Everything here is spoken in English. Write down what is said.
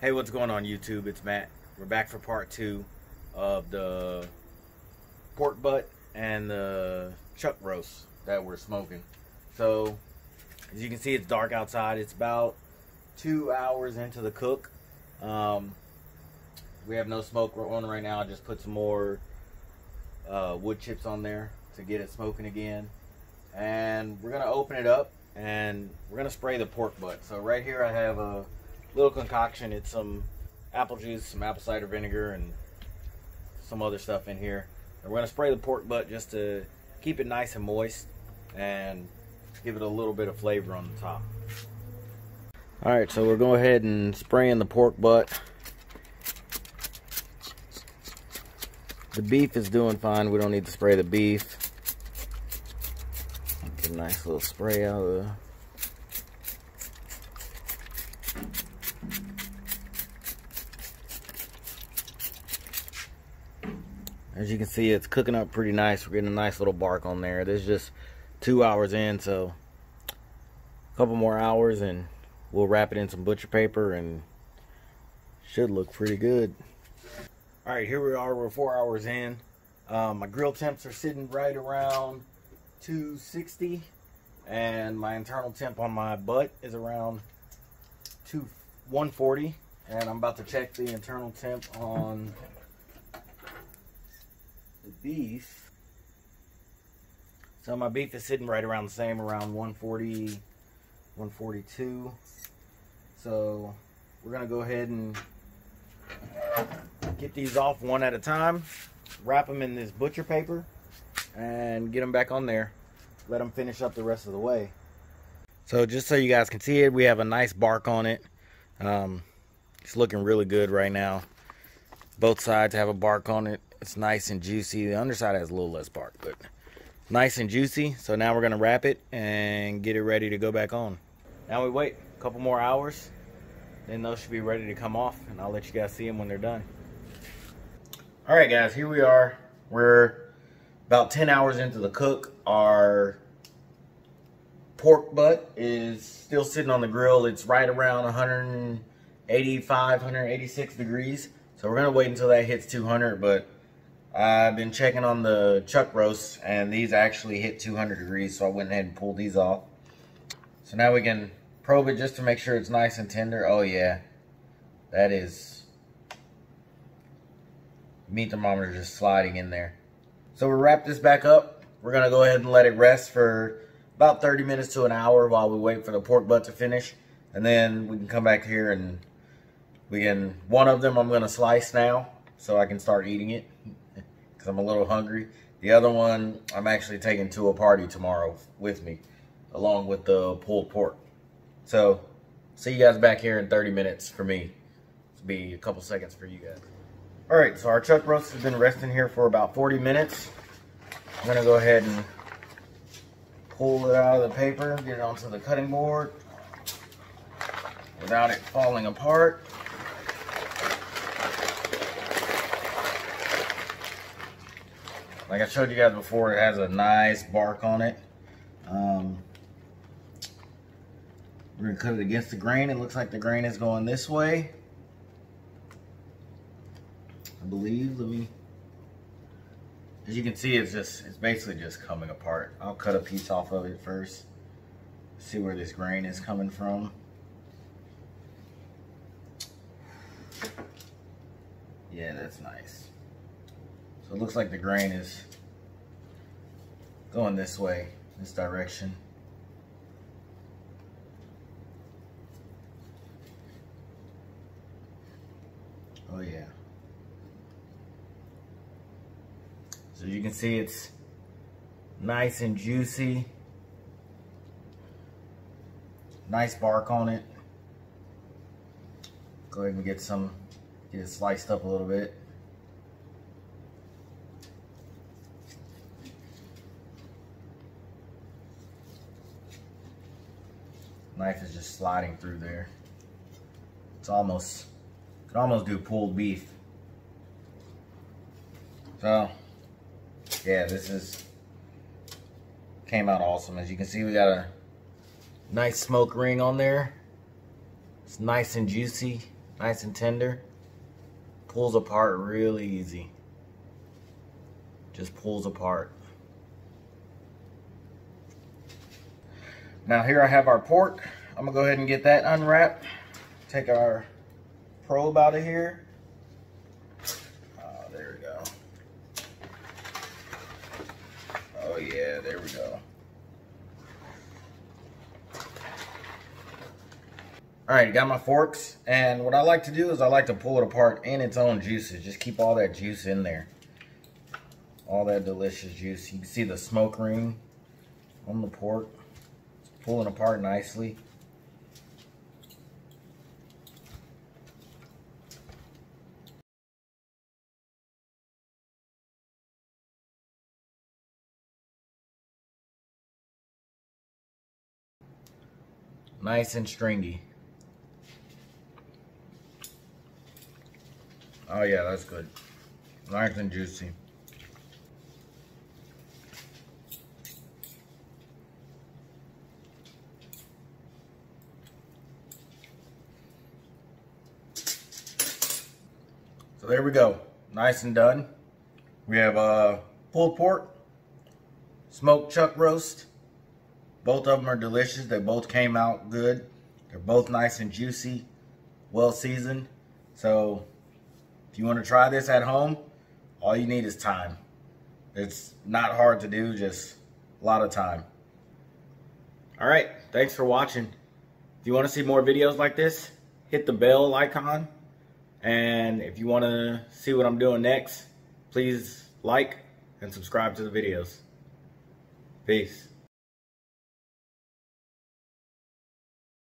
Hey, what's going on YouTube? It's Matt. We're back for part 2 of the pork butt and the chuck roast that we're smoking. So, as you can see, it's dark outside. It's about 2 hours into the cook. We have no smoke on right now. I just put some more wood chips on there to get it smoking again. And we're going to open it up and we're going to spray the pork butt. So right here I have a little concoction. It's some apple juice, some apple cider vinegar, and some other stuff in here. And we're going to spray the pork butt just to keep it nice and moist and give it a little bit of flavor on the top. Alright, so we're going ahead and spraying the pork butt. The beef is doing fine. We don't need to spray the beef. Get a nice little spray out of the... As you can see, it's cooking up pretty nice. We're getting a nice little bark on there. This is just 2 hours in, so a couple more hours and we'll wrap it in some butcher paper and should look pretty good. Alright, here we are. We're 4 hours in. My grill temps are sitting right around 260 and my internal temp on my butt is around 140, and I'm about to check the internal temp on the beef. So my beef is sitting right around the same, around 140, 142. So we're gonna go ahead and get these off one at a time, wrap them in this butcher paper, and get them back on there. Let them finish up the rest of the way. So just so you guys can see it, we have a nice bark on it. It's looking really good right now. Both sides have a bark on it. It's nice and juicy. The underside has a little less bark, but nice and juicy. So now we're gonna wrap it and get it ready to go back on. Now we wait a couple more hours, then those should be ready to come off, and I'll let you guys see them when they're done. All right, guys, here we are. We're about 10 hours into the cook. Our pork butt is still sitting on the grill. It's right around 185, 186 degrees. So we're gonna wait until that hits 200, but I've been checking on the chuck roasts and these actually hit 200 degrees, so I went ahead and pulled these off. So now we can probe it just to make sure it's nice and tender. Oh yeah, that is, meat thermometer just sliding in there. So we'll wrap this back up. We're gonna go ahead and let it rest for about 30 minutes to an hour while we wait for the pork butt to finish. And then we can come back here and one of them I'm gonna slice now so I can start eating it because I'm a little hungry. The other one I'm actually taking to a party tomorrow with me, along with the pulled pork. So see you guys back here in 30 minutes for me. It'll be a couple seconds for you guys. All right, so our chuck roast has been resting here for about 40 minutes. I'm gonna go ahead and pull it out of the paper, get it onto the cutting board without it falling apart. Like I showed you guys before, it has a nice bark on it. We're gonna cut it against the grain. It looks like the grain is going this way, I believe. As you can see, it's basically just coming apart. I'll cut a piece off of it first, see where this grain is coming from. Yeah, that's nice. So it looks like the grain is going this way, this direction. Oh yeah. So you can see it's nice and juicy. Nice bark on it. Go ahead and get it sliced up a little bit. Knife is just sliding through there. It's almost, could almost do pulled beef. So yeah, came out awesome. As you can see, we got a nice smoke ring on there. It's nice and juicy, Nice and tender. Pulls apart really easy. Just pulls apart. Now here I have our pork. I'm gonna go ahead and get that unwrapped. Take our probe out of here. There we go. Oh yeah, there we go. Alright, got my forks, and what I like to do is I like to pull it apart in its own juices. Just keep all that juice in there. All that delicious juice. You can see the smoke ring on the pork. It's pulling apart nicely. Nice and stringy. Oh yeah, that's good. Nice and juicy. So there we go. Nice and done. We have pulled pork, smoked chuck roast. Both of them are delicious. They both came out good. They're both nice and juicy, well seasoned. So if you want to try this at home, all you need is time. It's not hard to do, just a lot of time. All right, thanks for watching. If you want to see more videos like this, hit the bell icon. And if you want to see what I'm doing next, please like and subscribe to the videos. Peace.